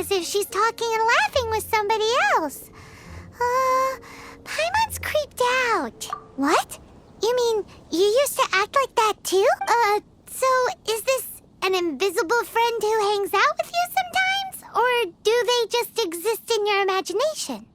as if she's talking and laughing with somebody else. Paimon's creeped out. What? You mean you used to act like that too? So is this an invisible friend who hangs out with you sometimes? Or do they just exist in your imagination?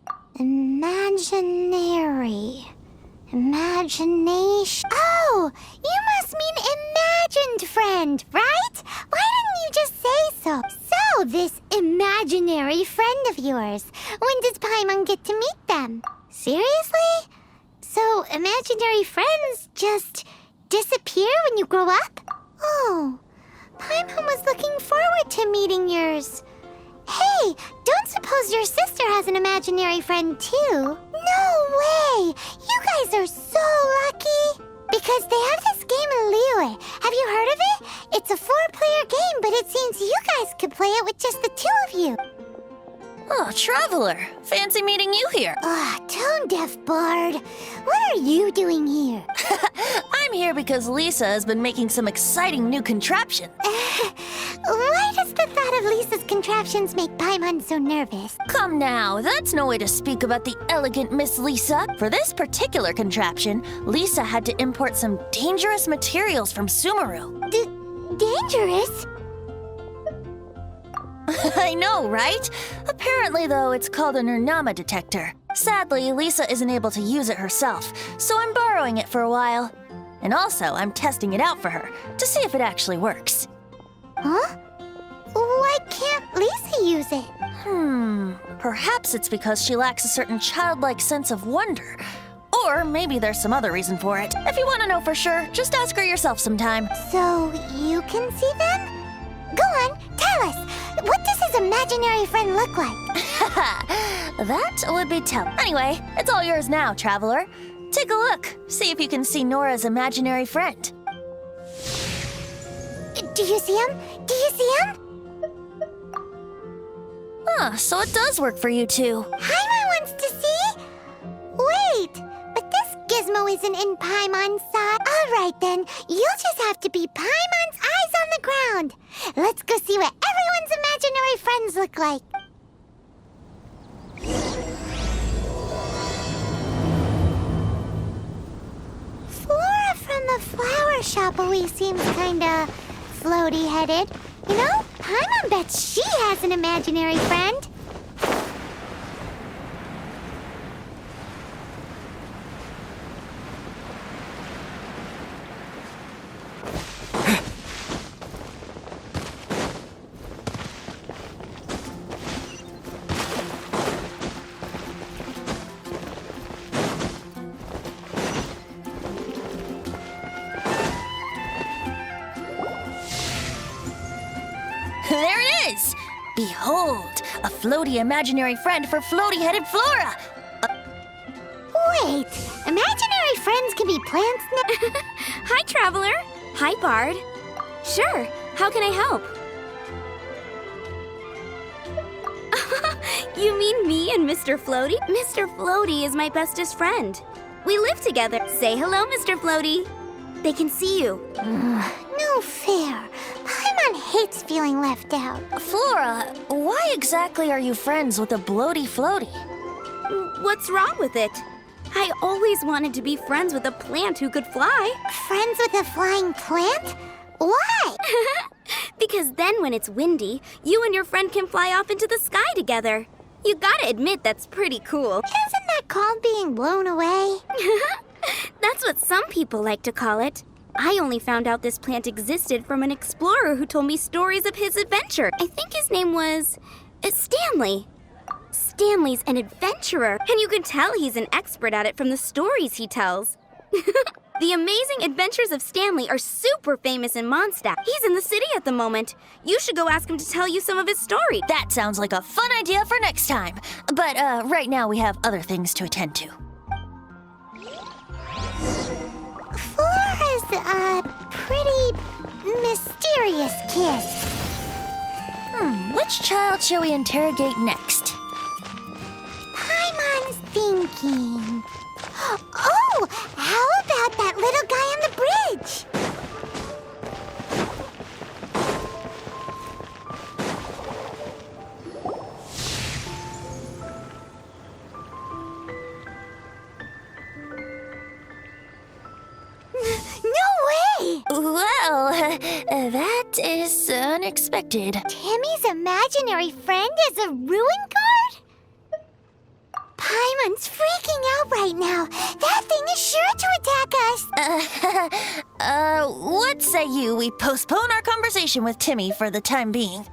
Imagination. Oh, you must mean imagined friend, right? Why didn't you just say so? So, this imaginary friend of yours, when does Paimon get to meet them? Seriously? So, imaginary friends just disappear when you grow up? Oh, Paimon was looking forward to meeting yours. Hey, don't suppose your sister has an imaginary friend too? No way! You guys are so lucky! Because they have this game in Liyue. Have you heard of it? It's a 4-player game, but it seems you guys could play it with just the 2 of you. Oh, Traveler. Fancy meeting you here. Tone-deaf bard. What are you doing here? I'm here because Lisa has been making some exciting new contraptions. Why does the thought of Lisa's contraptions make Paimon so nervous? Come now, that's no way to speak about the elegant Miss Lisa. For this particular contraption, Lisa had to import some dangerous materials from Sumeru. Dangerous? I know, right? Apparently, though, it's called an Urnama detector. Sadly, Lisa isn't able to use it herself, so I'm borrowing it for a while. And also, I'm testing it out for her, to see if it actually works. Huh? Why can't Lisa use it? Perhaps it's because she lacks a certain childlike sense of wonder. Or maybe there's some other reason for it. If you want to know for sure, just ask her yourself sometime. So, you can see them? Go on, tell us. What does his imaginary friend look like? That would be tell. Anyway, it's all yours now, Traveler. Take a look. See if you can see Nora's imaginary friend. Do you see him? Do you see him? So it does work for you two. Paimon wants to see? Wait, but this gizmo isn't in Paimon's side. All right then, you'll just have to be Paimon's eyes on the ground. Let's go see what everyone's imaginary friends look like. Flora from the flower shop always seems kinda floaty-headed. You know, Paimon bets she has an imaginary friend. There it is! Behold, a floaty imaginary friend for floaty-headed Flora! Wait, imaginary friends can be plants now? Hi, Traveler. Hi, Bard. Sure, how can I help? You mean me and Mr. Floaty? Mr. Floaty is my bestest friend. We live together. Say hello, Mr. Floaty. They can see you. No fair. Paimon hates feeling left out. Flora, why exactly are you friends with a bloaty floaty? What's wrong with it? I always wanted to be friends with a plant who could fly. Friends with a flying plant? Why? Because then when it's windy, you and your friend can fly off into the sky together. You gotta admit that's pretty cool. Isn't that called being blown away? That's what some people like to call it. I only found out this plant existed from an explorer who told me stories of his adventure. I think his name was Stanley. Stanley's an adventurer, and you can tell he's an expert at it from the stories he tells. The amazing adventures of Stanley are super famous in Mondstadt. He's in the city at the moment. You should go ask him to tell you some of his story. That sounds like a fun idea for next time. But right now we have other things to attend to. Flora's a pretty mysterious kid. Which child shall we interrogate next? Paimon's thinking. Oh, how about that little guy on the bridge? unexpected. Timmy's imaginary friend is a ruin guard? Paimon's freaking out right now. That thing is sure to attack us. What say you we postpone our conversation with Timmy for the time being?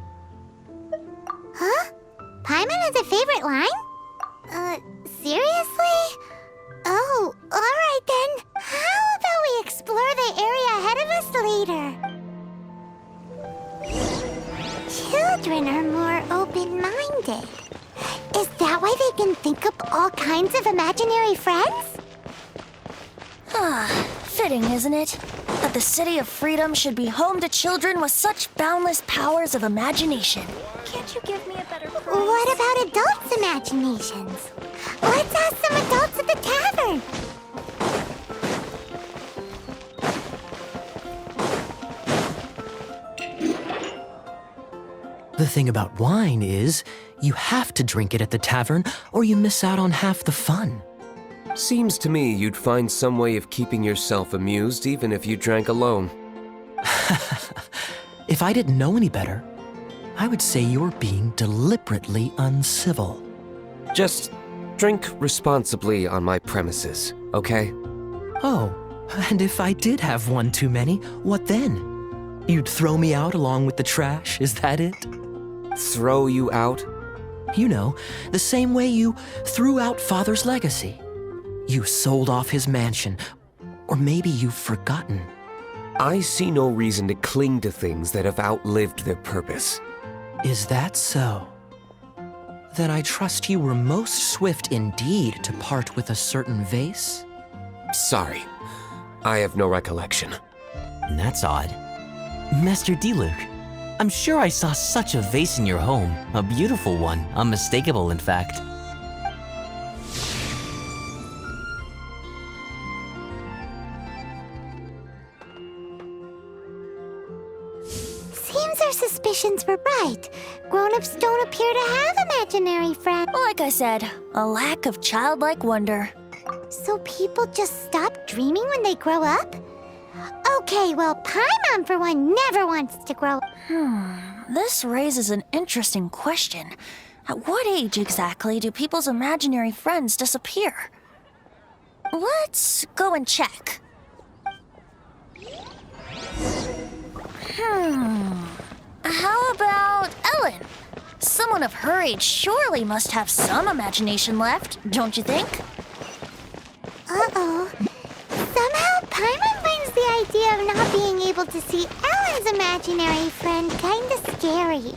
Huh? Paimon has a favorite line? Seriously? Oh, alright then. How about we explore the area ahead of us later? Children are more open-minded. Is that why they can think up all kinds of imaginary friends? Fitting, isn't it? That the City of Freedom should be home to children with such boundless powers of imagination. Can't you give me a better prize? What about adults' imaginations? Let's ask some adults at the tavern. The thing about wine is, you have to drink it at the tavern or you miss out on half the fun. Seems to me you'd find some way of keeping yourself amused even if you drank alone. If I didn't know any better, I would say you're being deliberately uncivil. Just drink responsibly on my premises, okay? Oh, and if I did have one too many, what then? You'd throw me out along with the trash, is that it? Throw you out? You know, the same way you threw out Father's legacy. You sold off his mansion, or maybe you've forgotten. I see no reason to cling to things that have outlived their purpose. Is that so? Then I trust you were most swift indeed to part with a certain vase? Sorry, I have no recollection. That's odd. Master Diluc, I'm sure I saw such a vase in your home. A beautiful one, unmistakable in fact. Seems our suspicions were right. Grown-ups don't appear to have imaginary friends. Like I said, a lack of childlike wonder. So people just stop dreaming when they grow up? Okay, well, Paimon, for one, never wants to grow up. This raises an interesting question. At what age exactly do people's imaginary friends disappear? Let's go and check. How about Ellen? Someone of her age surely must have some imagination left, don't you think? Uh-oh. Somehow, Paimon finds the idea of not being able to see Ellen's imaginary friend kinda scary.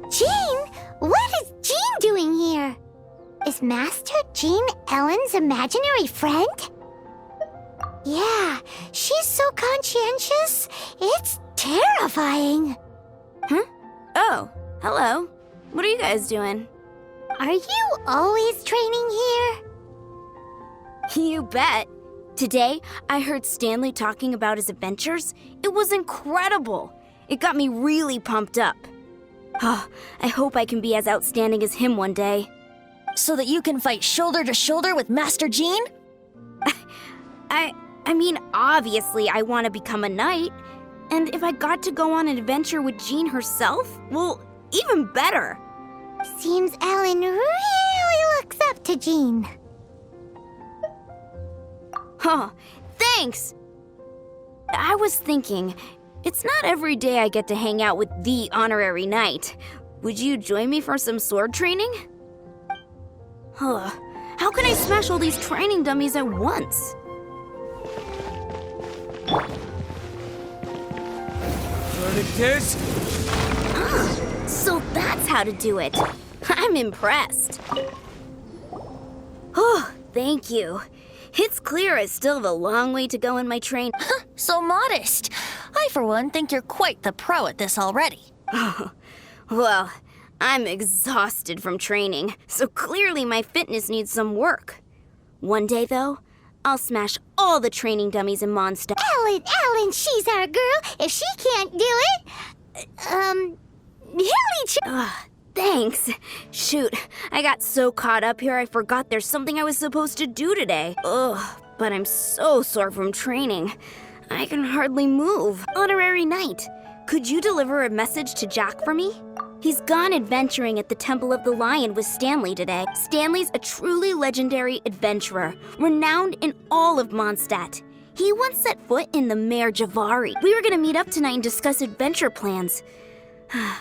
Jean? What is Jean doing here? Is Master Jean Ellen's imaginary friend? Yeah, she's so conscientious, it's terrifying. Oh, hello. What are you guys doing? Are you always training here? You bet. Today, I heard Stanley talking about his adventures. It was incredible. It got me really pumped up. Oh, I hope I can be as outstanding as him one day. So that you can fight shoulder to shoulder with Master Jean? I mean, obviously I want to become a knight. And if I got to go on an adventure with Jean herself, well, even better. Seems Ellen really looks up to Jean. Huh, thanks! I was thinking, it's not every day I get to hang out with the honorary knight. Would you join me for some sword training? Huh, how can I smash all these training dummies at once? So that's how to do it. I'm impressed. Oh, thank you. It's clear I still have a long way to go in my train. So modest. I, for one, think you're quite the pro at this already. Well, I'm exhausted from training, so clearly my fitness needs some work. One day, though, I'll smash all the training dummies in Mondstadt. Ellen, she's our girl. If she can't do it, Hilly Thanks. Shoot, I got so caught up here I forgot there's something I was supposed to do today. Ugh, but I'm so sore from training. I can hardly move. Honorary Knight, could you deliver a message to Jack for me? He's gone adventuring at the Temple of the Lion with Stanley today. Stanley's a truly legendary adventurer, renowned in all of Mondstadt. He once set foot in the Mare Javari. We were gonna meet up tonight and discuss adventure plans.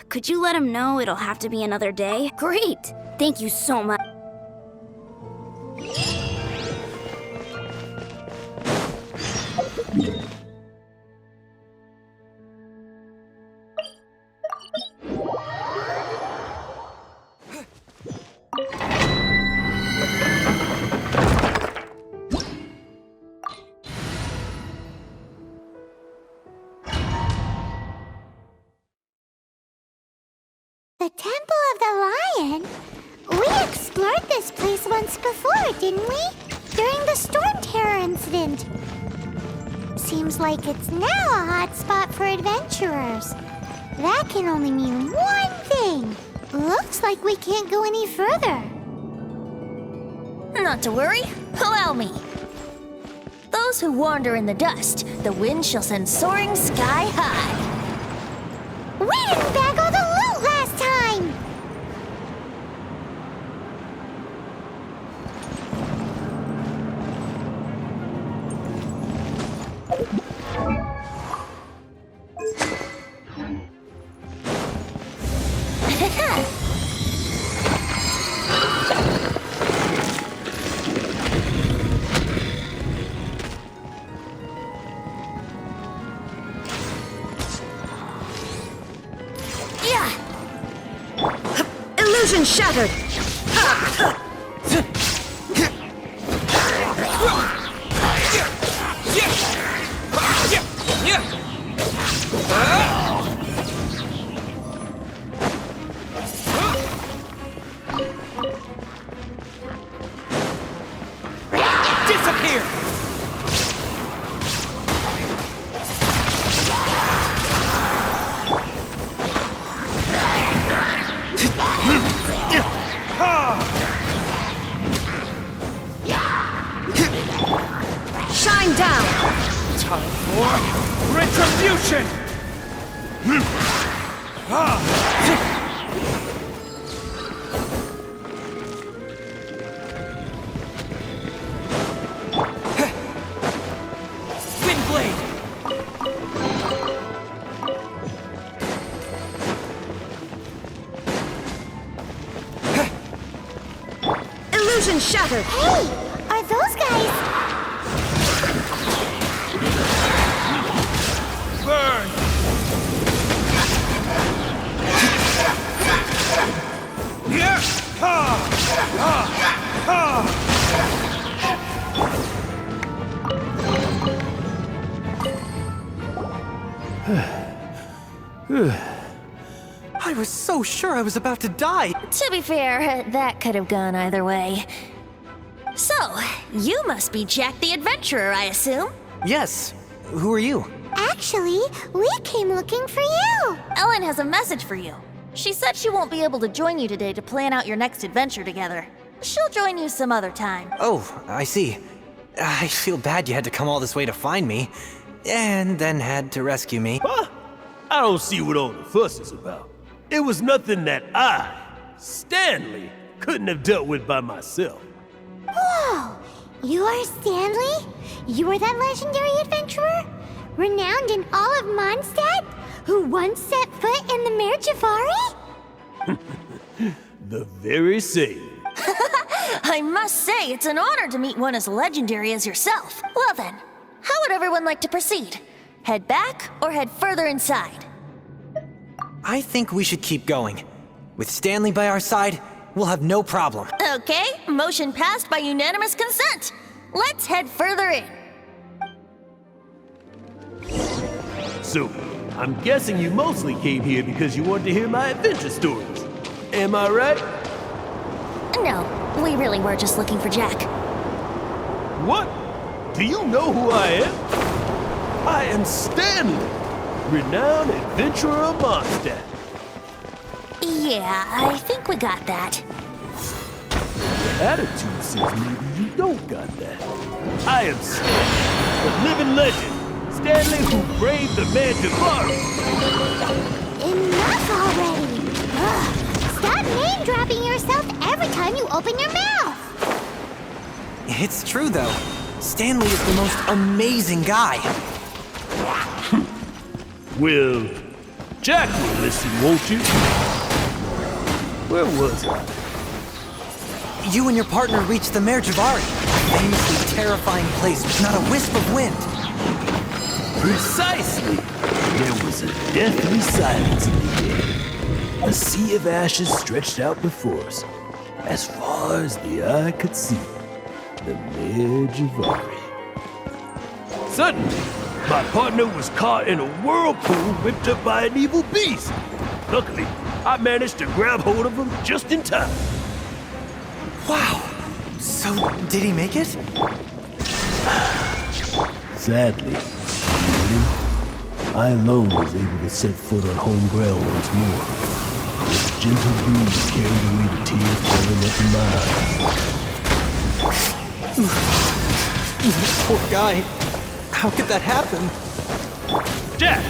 Could you let him know it'll have to be another day? Great! Thank you so much. The Temple of the Lion? We explored this place once before, didn't we? During the Storm Terror incident. Seems like it's now a hot spot for adventurers. That can only mean one thing. Looks like we can't go any further. Not to worry. Allow me. Those who wander in the dust, the wind shall send soaring sky high. We didn't bag all the loot last time! Illusion shattered! Disappear! Shine down! Time for retribution! Wind blade! Illusion shattered! Hey, are those guys... Burn! Yeah! Ha! Ha! I was so sure I was about to die. To be fair, that could have gone either way. So, you must be Jack the Adventurer, I assume? Yes. Who are you? Actually, we came looking for you! Ellen has a message for you. She said she won't be able to join you today to plan out your next adventure together. She'll join you some other time. Oh, I see. I feel bad you had to come all this way to find me, and then had to rescue me. Huh? I don't see what all the fuss is about. It was nothing that I, Stanley, couldn't have dealt with by myself. Whoa! You are Stanley? You are that legendary adventurer? Renowned in all of Mondstadt? Who once set foot in the Mare Javari? The very same. I must say, it's an honor to meet one as legendary as yourself. Well then, how would everyone like to proceed? Head back or head further inside? I think we should keep going. With Stanley by our side, we'll have no problem. Okay, motion passed by unanimous consent. let's head further in. So, I'm guessing you mostly came here because you wanted to hear my adventure stories. Am I right? No, we really were just looking for Jack. What? Do you know who I am? I am Stanley, renowned adventurer of Mondstadt. Yeah, I think we got that. Your attitude says maybe you don't got that. I am Stanley, the living legend. Stanley who braved the man Jabari. Enough already! Ugh. Stop name-dropping yourself every time you open your mouth! It's true, though. Stanley is the most amazing guy. Well, Jack will listen, won't you? Where was I? You and your partner reached the Mare Jabari, a famously terrifying place with not a wisp of wind. Precisely. There was a deathly silence in the air. A sea of ashes stretched out before us, as far as the eye could see. The Mare Jabari. Suddenly, my partner was caught in a whirlpool whipped up by an evil beast. Luckily, I managed to grab hold of him just in time. Wow. So, did he make it? Sadly, I alone was able to set foot on home ground once more. This gentle breeze carried away the tears welling up in my eyes. Poor guy. How could that happen? Jack,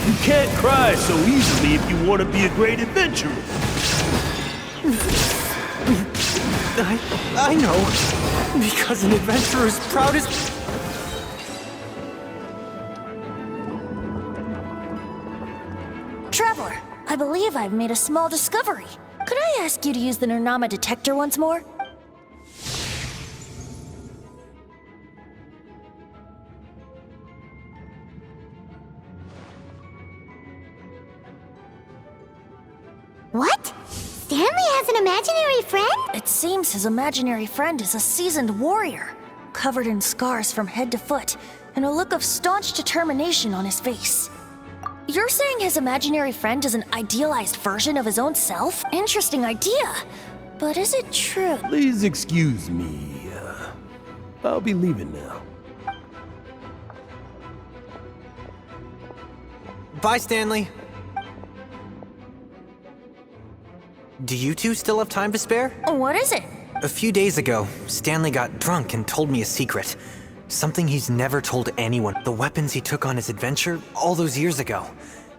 you can't cry so easily if you want to be a great adventurer. I know. Because an adventurer's proudest... Traveler, I believe I've made a small discovery. Could I ask you to use the Nernama detector once more? What? Stanley has an imaginary friend? It seems his imaginary friend is a seasoned warrior, covered in scars from head to foot, and a look of staunch determination on his face. You're saying his imaginary friend is an idealized version of his own self? Interesting idea. But is it true? Please excuse me. I'll be leaving now. Bye, Stanley. Do you two still have time to spare? What is it? A few days ago, Stanley got drunk and told me a secret. Something he's never told anyone. The weapons he took on his adventure all those years ago.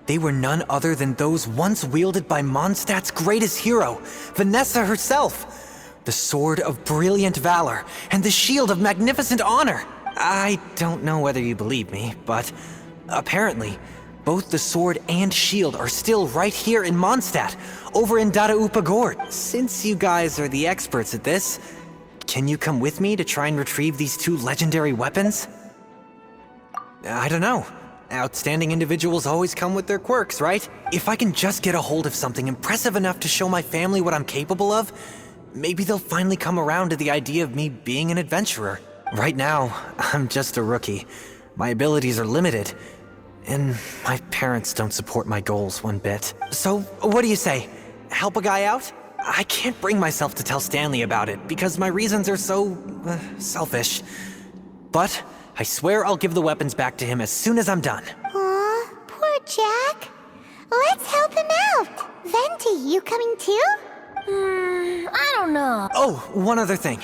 They were none other than those once wielded by Mondstadt's greatest hero, Vanessa herself. The sword of brilliant valor and the shield of magnificent honor. I don't know whether you believe me, but apparently, both the sword and shield are still right here in Mondstadt, over in Dadaupa Gord. Since you guys are the experts at this, can you come with me to try and retrieve these two legendary weapons? I don't know. Outstanding individuals always come with their quirks, right? If I can just get a hold of something impressive enough to show my family what I'm capable of, maybe they'll finally come around to the idea of me being an adventurer. Right now, I'm just a rookie. My abilities are limited, and my parents don't support my goals one bit. So, what do you say? Help a guy out? I can't bring myself to tell Stanley about it because my reasons are so selfish. But I swear I'll give the weapons back to him as soon as I'm done. Aw, poor Jack. Let's help him out. Venti, you coming too? I don't know. Oh, one other thing.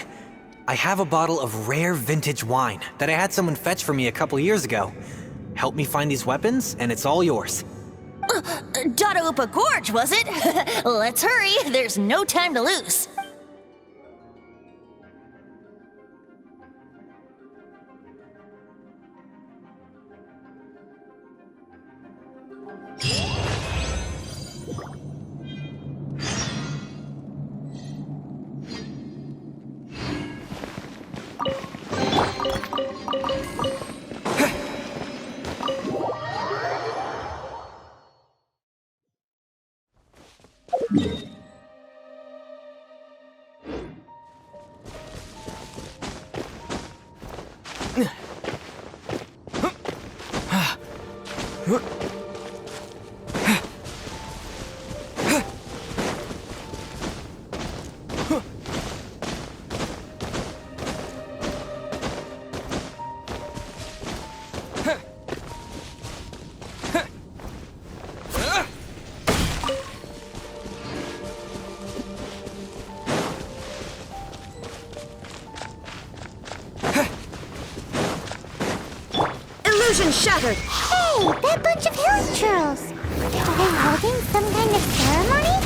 I have a bottle of rare vintage wine that I had someone fetch for me a couple years ago. Help me find these weapons, and it's all yours. Dadaupa Gorge, was it? Let's hurry, there's no time to lose. Illusion shattered! Hey, that bunch of hillchurls! Are they holding some kind of ceremony?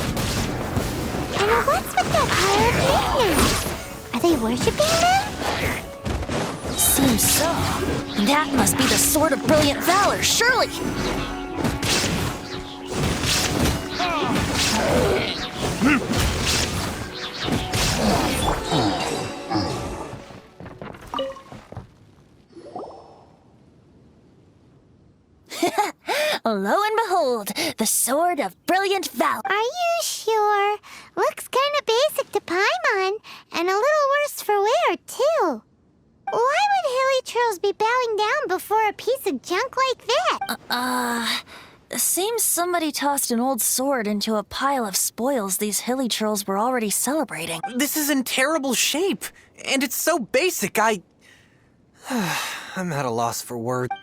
And what's with that pile of maintenance? Are they worshipping them? Seems so. That must be the Sword of Brilliant Valor, surely! Lo and behold, the Sword of Brilliant Valor. Are you sure? Looks kind of basic to Paimon, and a little worse for wear, too. Why would hillchurls be bowing down before a piece of junk like that? Seems somebody tossed an old sword into a pile of spoils these hillchurls were already celebrating. This is in terrible shape, and it's so basic, I'm at a loss for words.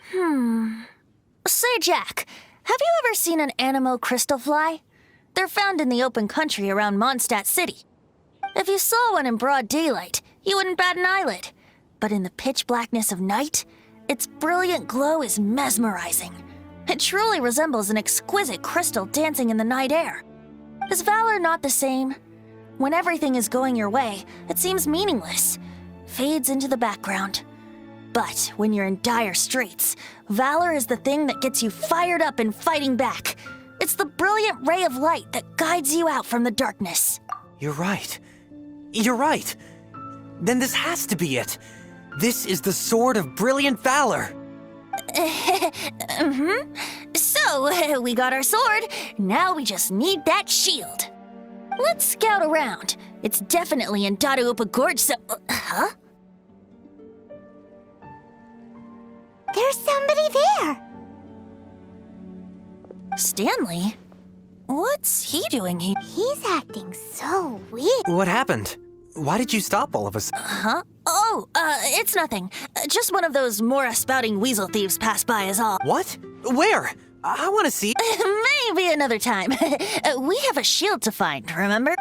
Say, Jack, have you ever seen an Anemo crystal fly? They're found in the open country around Mondstadt City. If you saw one in broad daylight, you wouldn't bat an eyelid. But in the pitch blackness of night, its brilliant glow is mesmerizing. It truly resembles an exquisite crystal dancing in the night air. Is valor not the same? When everything is going your way, it seems meaningless, fades into the background. But when you're in dire straits, valor is the thing that gets you fired up and fighting back. It's the brilliant ray of light that guides you out from the darkness. You're right. You're right. Then this has to be it. This is the Sword of Brilliant Valor. So, we got our sword. Now we just need that shield. Let's scout around. It's definitely in Dadaupa Gorge, so... Huh? There's somebody there. Stanley? What's he doing here? He's acting so weird. What happened? Why did you stop all of us? Huh? Oh, it's nothing. Just one of those Mora-spouting weasel thieves passed by is all. What? Where? I want to see... Maybe another time. We have a shield to find, remember?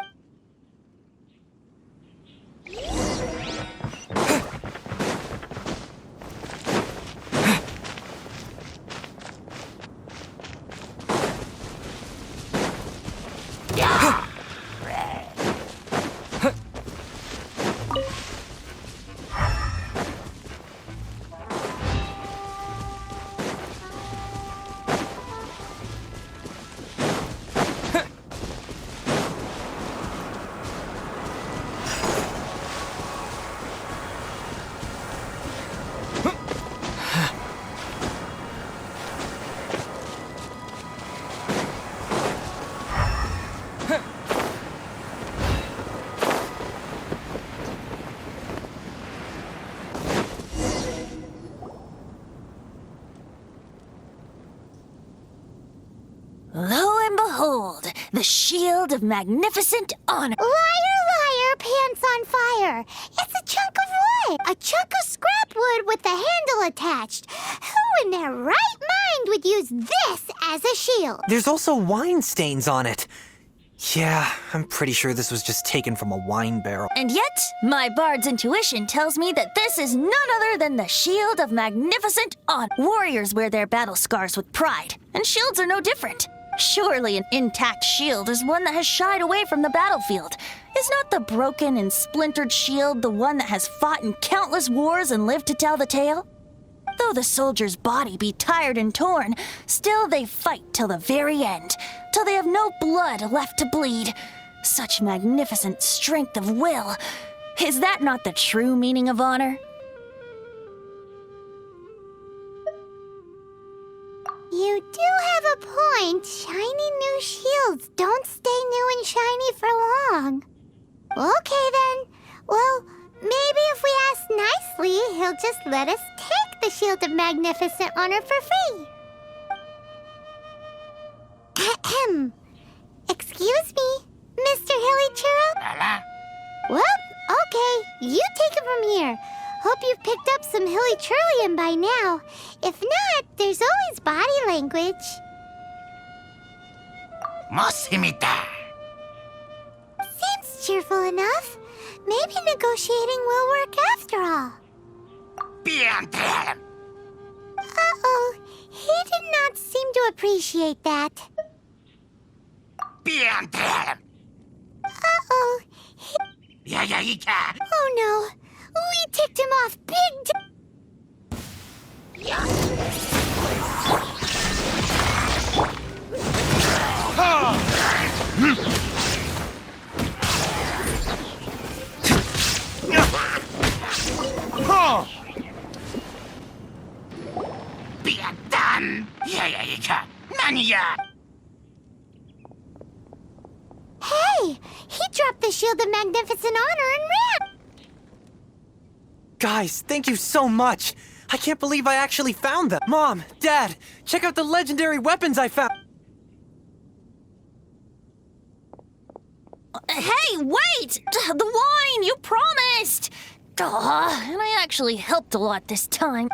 Lo and behold, the shield of magnificent honor. Liar, liar, pants on fire. It's a chunk of wood. A chunk of scrap wood with the handle attached. Who in their right mind would use this as a shield? There's also wine stains on it. Yeah, I'm pretty sure this was just taken from a wine barrel. And yet, my bard's intuition tells me that this is none other than the shield of magnificent honor. Warriors wear their battle scars with pride, and shields are no different. Surely an intact shield is one that has shied away from the battlefield. Is not the broken and splintered shield the one that has fought in countless wars and lived to tell the tale? Though the soldier's body be tired and torn, still they fight till the very end, till they have no blood left to bleed. Such magnificent strength of will. Is that not the true meaning of honor? You do have a point. Shiny new shields don't stay new and shiny for long. Okay then. Well, maybe if we ask nicely, he'll just let us take the Shield of Magnificent Honor for free. Excuse me, Mr. Hilly Well, okay, you take it from here. Hope you've picked up some Hilly Churlian by now. If not, there's always body language. Seems cheerful enough. Maybe negotiating will work after all. Uh-oh, he did not seem to appreciate that. Uh-oh, oh no, we ticked him off big Hey, he dropped the Shield of Magnificent Honor and ran! Guys, thank you so much! I can't believe I actually found them! Mom, Dad, check out the legendary weapons I found! Hey, wait! The wine, you promised! And I actually helped a lot this time.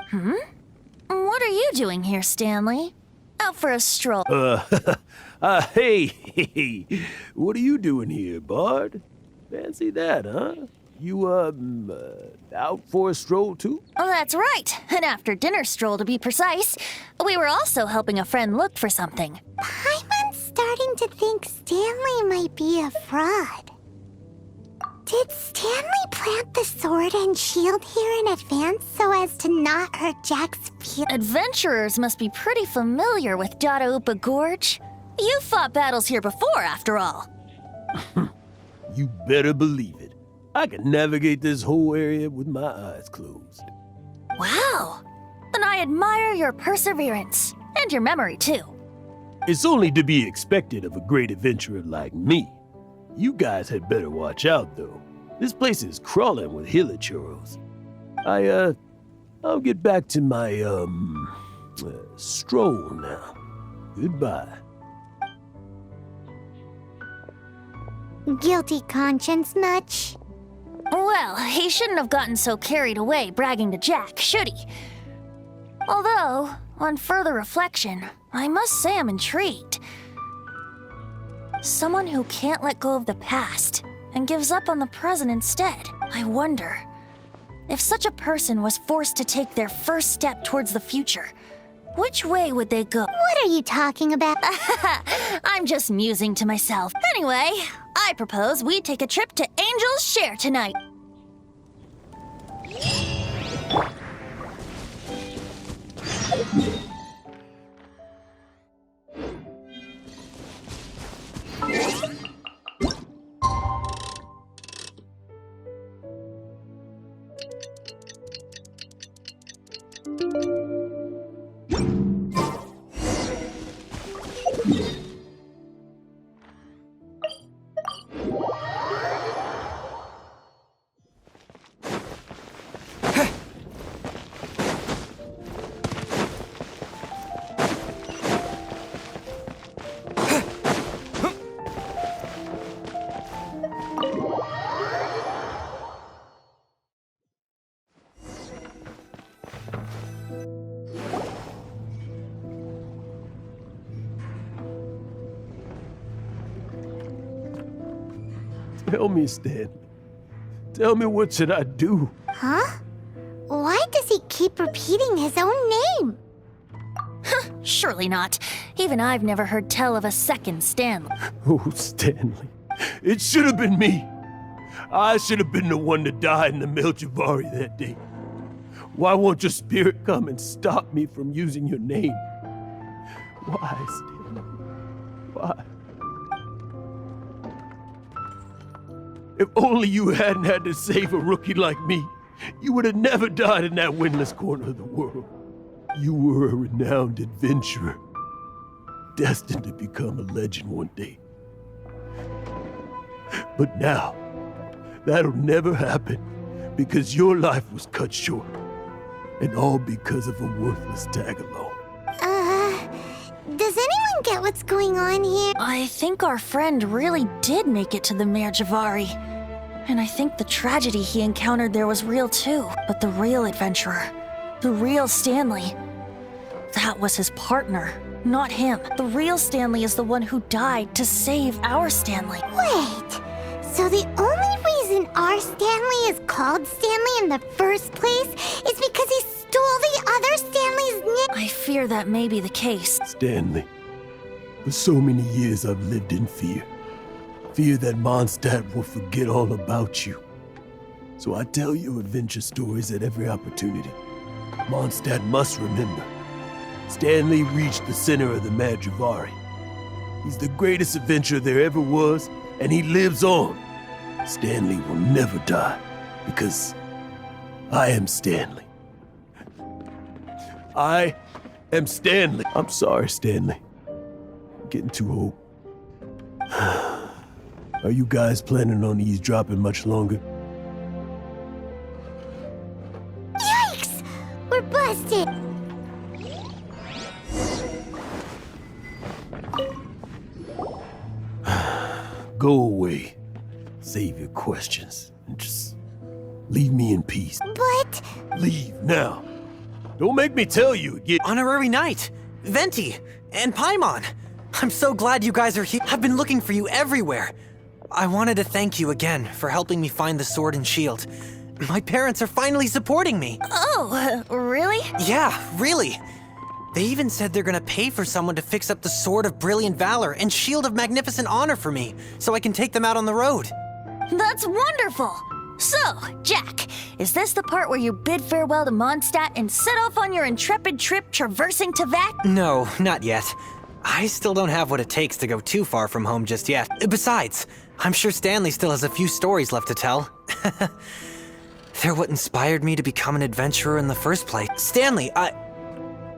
What are you doing here, Stanley? Out for a stroll. Hey, what are you doing here, Bard? Fancy that, huh? You, out for a stroll too? Oh, that's right. An after-dinner stroll, to be precise. We were also helping a friend look for something. Paimon's starting to think Stanley might be a fraud. Did Stanley plant the sword and shield here in advance so as to not hurt Jack's feelings? Adventurers must be pretty familiar with Dadaupa Gorge. You fought battles here before, after all. You better believe it. I can navigate this whole area with my eyes closed. Wow. Then I admire your perseverance. And your memory, too. It's only to be expected of a great adventurer like me. You guys had better watch out, though. This place is crawling with hilichurls. I'll get back to my, stroll now. Goodbye. Guilty conscience much? Well, he shouldn't have gotten so carried away bragging to Jack, should he? Although, on further reflection, I must say I'm intrigued. Someone who can't let go of the past and gives up on the present instead. I wonder, if such a person was forced to take their first step towards the future, which way would they go? What are you talking about? I'm just musing to myself. Anyway, I propose we take a trip to Angel's Share tonight. Tell me, Stan. Tell me, what should I do? Huh? Why does he keep repeating his own name? Surely not. Even I've never heard tell of a second Stanley. Oh, Stanley. It should have been me. I should have been the one to die in the Melchivari that day. Why won't your spirit come and stop me from using your name? Why, Stanley? Why? If only you hadn't had to save a rookie like me, you would have never died in that windless corner of the world. You were a renowned adventurer, destined to become a legend one day. But now, that'll never happen, because your life was cut short, and all because of a worthless tag-along. Does anyone get what's going on here? I think our friend really did make it to the Mare Javari. And I think the tragedy he encountered there was real too. But the real adventurer, the real Stanley, that was his partner, not him. The real Stanley is the one who died to save our Stanley. Wait, so the only reason our Stanley is called Stanley in the first place is because he stole the other Stanley's name? I fear that may be the case. Stanley, for so many years I've lived in fear. Fear that Mondstadt will forget all about you. So I tell you adventure stories at every opportunity. Mondstadt must remember. Stanley reached the center of the Mare Javari. He's the greatest adventurer there ever was, and he lives on. Stanley will never die, because I am Stanley. I am Stanley. I'm sorry, Stanley. I'm getting too old. Are you guys planning on eavesdropping much longer? Yikes! We're busted! Go away. Save your questions and just leave me in peace. But... Leave now. Don't make me tell you again. Honorary Knight, Venti, and Paimon. I'm so glad you guys are here. I've been looking for you everywhere. I wanted to thank you again for helping me find the sword and shield. My parents are finally supporting me. Oh, really? Yeah, really. They even said they're gonna pay for someone to fix up the Sword of Brilliant Valor and Shield of Magnificent Honor for me, so I can take them out on the road. That's wonderful! So, Jack, is this the part where you bid farewell to Mondstadt and set off on your intrepid trip traversing Teyvat? No, not yet. I still don't have what it takes to go too far from home just yet. Besides, I'm sure Stanley still has a few stories left to tell. They're what inspired me to become an adventurer in the first place. Stanley,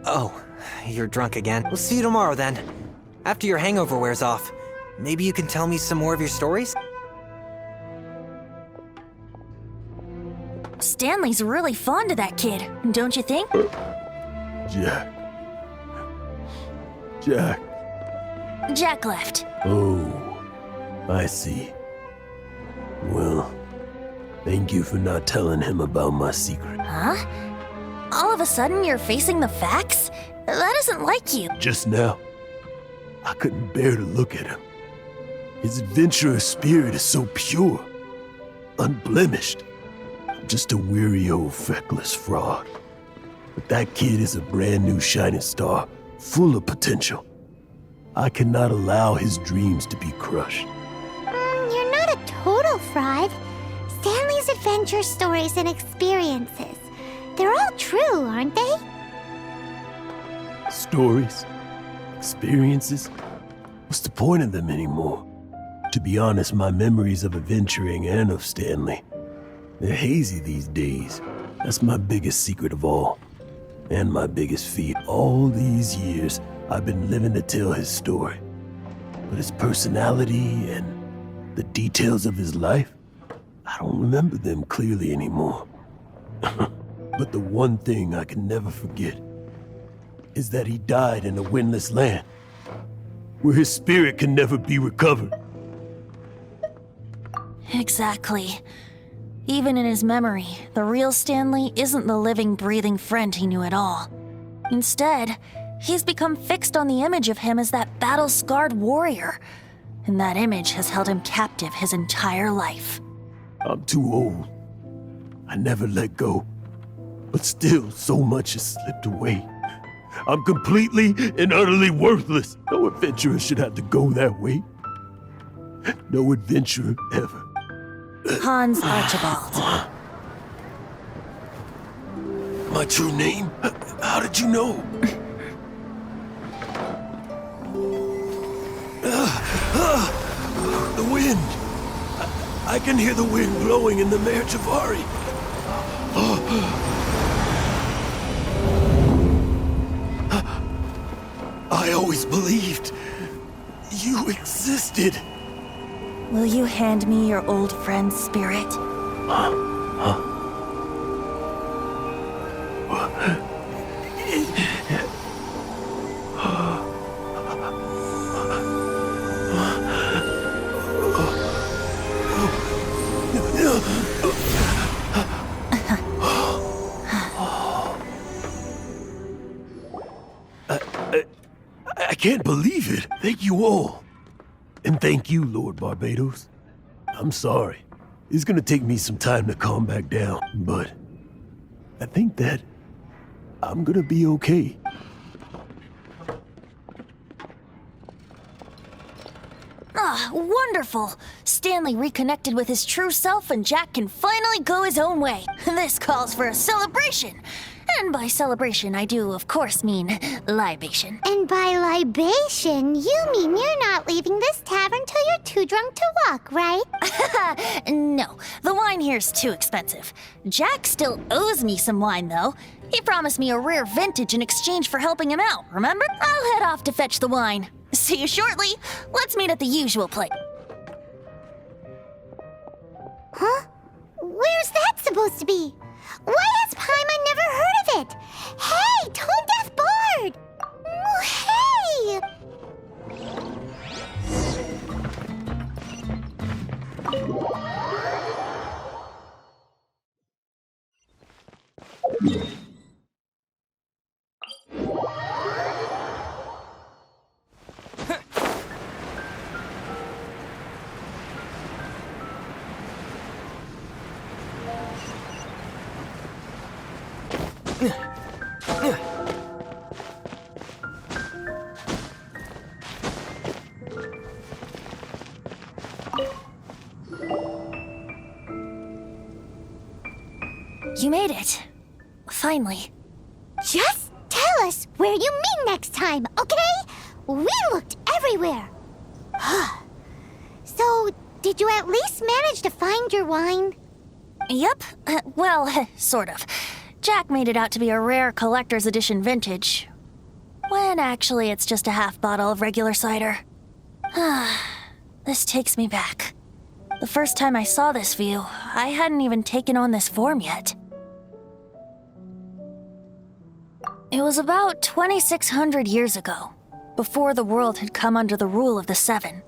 Oh, you're drunk again. We'll see you tomorrow then. After your hangover wears off. Maybe you can tell me some more of your stories? Stanley's really fond of that kid, don't you think? Jack. Jack. Jack left. Oh, I see. Well, thank you for not telling him about my secret. Huh? All of a sudden you're facing the facts? That isn't like you. Just now, I couldn't bear to look at him. His adventurous spirit is so pure, unblemished. I'm just a weary old feckless fraud. But that kid is a brand new shining star, full of potential. I cannot allow his dreams to be crushed. You're not a total fraud. Stanley's adventure stories and experiences. They're all true, aren't they? Stories, experiences. What's the point of them anymore? To be honest, my memories of adventuring and of Stanley, they're hazy these days. That's my biggest secret of all. And my biggest fear. All these years, I've been living to tell his story. But his personality and the details of his life, I don't remember them clearly anymore. But the one thing I can never forget is that he died in a windless land, where his spirit can never be recovered. Exactly. Even in his memory, the real Stanley isn't the living, breathing friend he knew at all. Instead, he's become fixed on the image of him as that battle-scarred warrior, and that image has held him captive his entire life. I'm too old. I never let go. But still, so much has slipped away. I'm completely and utterly worthless. No adventurer should have to go that way. No adventurer ever. Hans Archibald. My true name? How did you know? The wind. I can hear the wind blowing in the Mare Javari. I always believed you existed. Will you hand me your old friend's spirit? I can't believe it. Thank you all. And thank you, Lord Barbados. I'm sorry. It's gonna take me some time to calm back down, but I think that I'm gonna be okay. Ah, wonderful! Stanley reconnected with his true self and Jack can finally go his own way. This calls for a celebration. And by celebration, I do, of course, mean libation. And by libation, you mean you're not leaving this tavern till you're too drunk to walk, right? No, the wine here's too expensive. Jack still owes me some wine, though. He promised me a rare vintage in exchange for helping him out, remember? I'll head off to fetch the wine. See you shortly. Let's meet at the usual place. Huh? Where's that supposed to be? Why has Paimon never heard of it? Hey, Tone Deaf Bard! Hey! You made it. Finally. Just tell us where you mean next time, okay? We looked everywhere. So, did you at least manage to find your wine? Yep. Well, sort of. Jack made it out to be a rare collector's edition vintage. When actually it's just a half bottle of regular cider. This takes me back. The first time I saw this view, I hadn't even taken on this form yet. It was about 2,600 years ago, before the world had come under the rule of the Seven.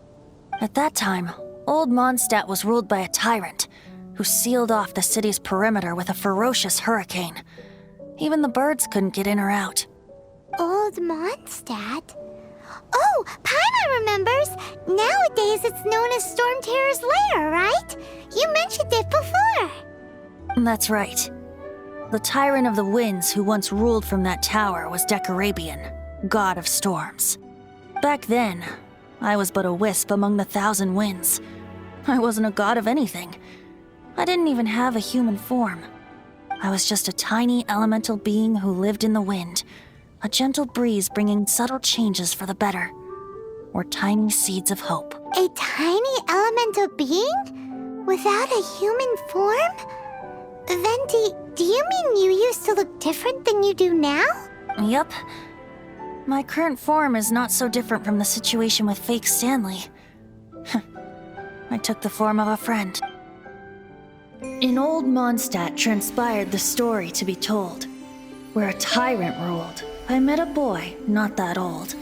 At that time, Old Mondstadt was ruled by a tyrant who sealed off the city's perimeter with a ferocious hurricane. Even the birds couldn't get in or out. Old Mondstadt? Oh, Paimon remembers! Nowadays it's known as Storm Terror's lair, right? You mentioned it before. That's right. The Tyrant of the Winds who once ruled from that tower was Decarabian, god of storms. Back then, I was but a wisp among the thousand winds. I wasn't a god of anything. I didn't even have a human form. I was just a tiny elemental being who lived in the wind, a gentle breeze bringing subtle changes for the better, or tiny seeds of hope. A tiny elemental being? Without a human form? Venti, do you mean you used to look different than you do now? Yep. My current form is not so different from the situation with fake Stanley. I took the form of a friend. In Old Mondstadt transpired the story to be told. Where a tyrant ruled, I met a boy not that old.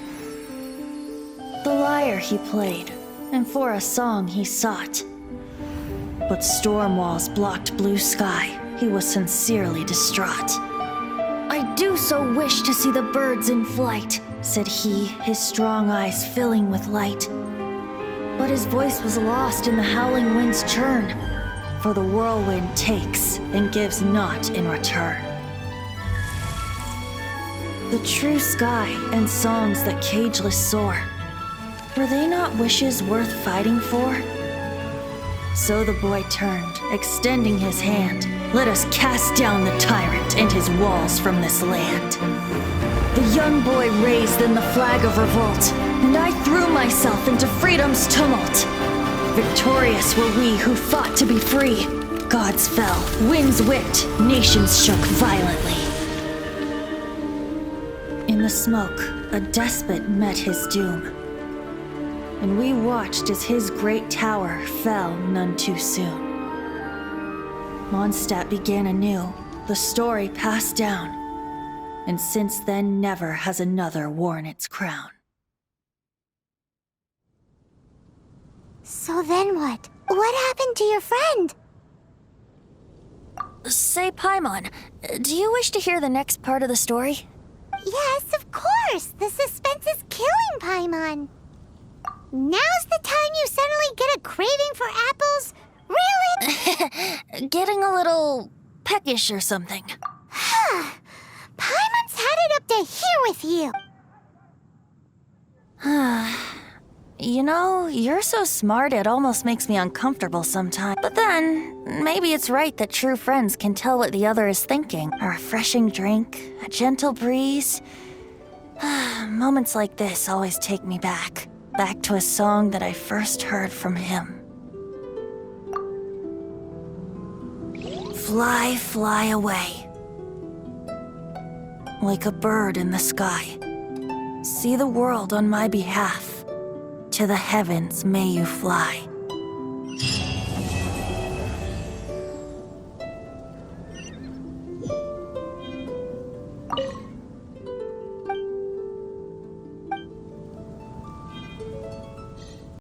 The lyre he played, and for a song he sought. But storm walls blocked blue sky, he was sincerely distraught. I do so wish to see the birds in flight, said he, his strong eyes filling with light. But his voice was lost in the howling wind's churn, for the whirlwind takes and gives not in return. The true sky and songs that cageless soar, were they not wishes worth fighting for? So the boy turned, extending his hand. Let us cast down the tyrant and his walls from this land. The young boy raised then the flag of revolt, and I threw myself into freedom's tumult. Victorious were we who fought to be free. Gods fell, winds whipped, nations shook violently. In the smoke, a despot met his doom, and we watched as his great tower fell none too soon. Mondstadt began anew, the story passed down, and since then never has another worn its crown. So then what? What happened to your friend? Say, Paimon, do you wish to hear the next part of the story? Yes, of course. course! The suspense is killing Paimon. Now's the time you suddenly get a craving for apples? Really? Getting a little peckish or something. Paimon's had it up to here with you. You know, you're so smart it almost makes me uncomfortable sometimes. But then, maybe it's right that true friends can tell what the other is thinking. A refreshing drink, a gentle breeze. Moments like this always take me back to a song that I first heard from him. Fly, fly away. Like a bird in the sky. See the world on my behalf. To the heavens may you fly.